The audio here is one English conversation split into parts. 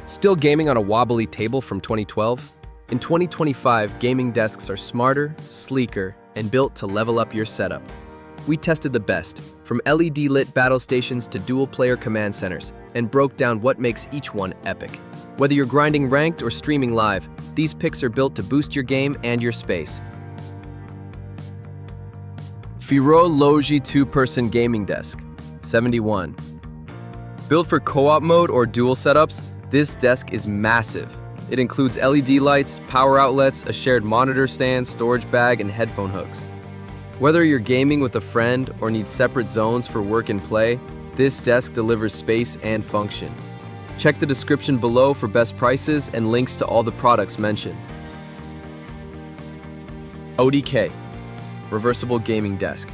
Still gaming on a wobbly table from 2012? In 2025, gaming desks are smarter, sleeker, and built to level up your setup. We tested the best, from LED-lit battle stations to dual-player command centers, and broke down what makes each one epic. Whether you're grinding ranked or streaming live, these picks are built to boost your game and your space. Furologee 2-person gaming desk, 71. Built for co-op mode or dual setups, this desk is massive. It includes LED lights, power outlets, a shared monitor stand, storage bag, and headphone hooks. Whether you're gaming with a friend or need separate zones for work and play, this desk delivers space and function. Check the description below for best prices and links to all the products mentioned. ODK, Reversible Gaming Desk,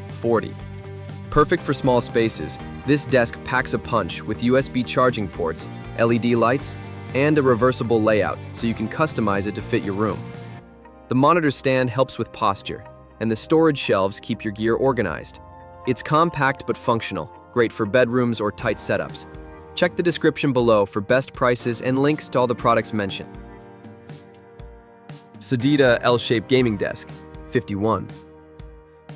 40. Perfect for small spaces, this desk packs a punch with USB charging ports, LED lights, and a reversible layout so you can customize it to fit your room. The monitor stand helps with posture, and the storage shelves keep your gear organized. It's compact but functional, great for bedrooms or tight setups. Check the description below for best prices and links to all the products mentioned. SEDETA L-shaped gaming desk, 51.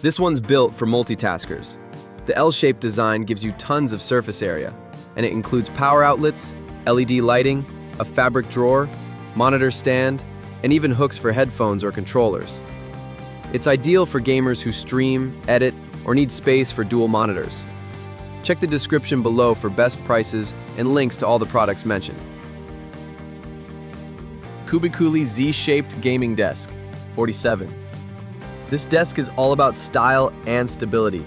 This one's built for multitaskers. The L-shaped design gives you tons of surface area, and it includes power outlets, LED lighting, a fabric drawer, monitor stand, and even hooks for headphones or controllers. It's ideal for gamers who stream, edit, or need space for dual monitors. Check the description below for best prices and links to all the products mentioned. CubiCubi Z-shaped gaming desk, 47. This desk is all about style and stability.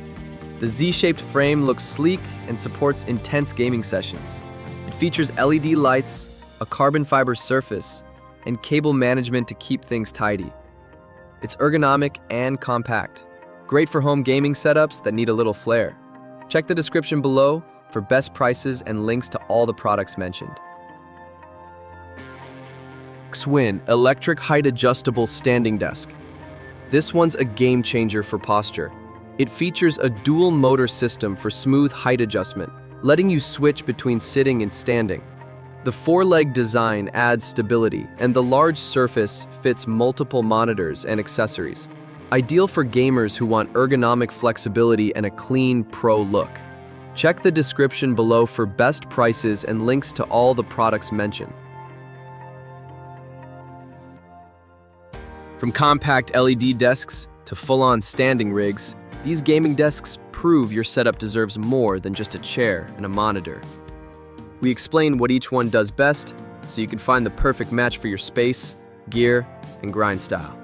The Z-shaped frame looks sleek and supports intense gaming sessions. It features LED lights, a carbon fiber surface, and cable management to keep things tidy. It's ergonomic and compact, great for home gaming setups that need a little flair. Check the description below for best prices and links to all the products mentioned. Xwin Electric Height Adjustable Standing Desk. This one's a game changer for posture. It features a dual motor system for smooth height adjustment, letting you switch between sitting and standing. The 4-leg design adds stability, and the large surface fits multiple monitors and accessories. Ideal for gamers who want ergonomic flexibility and a clean, pro look. Check the description below for best prices and links to all the products mentioned. From compact LED desks to full-on standing rigs, these gaming desks prove your setup deserves more than just a chair and a monitor. We explain what each one does best so you can find the perfect match for your space, gear, and grind style.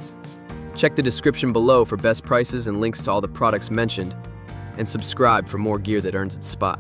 Check the description below for best prices and links to all the products mentioned, and subscribe for more gear that earns its spot.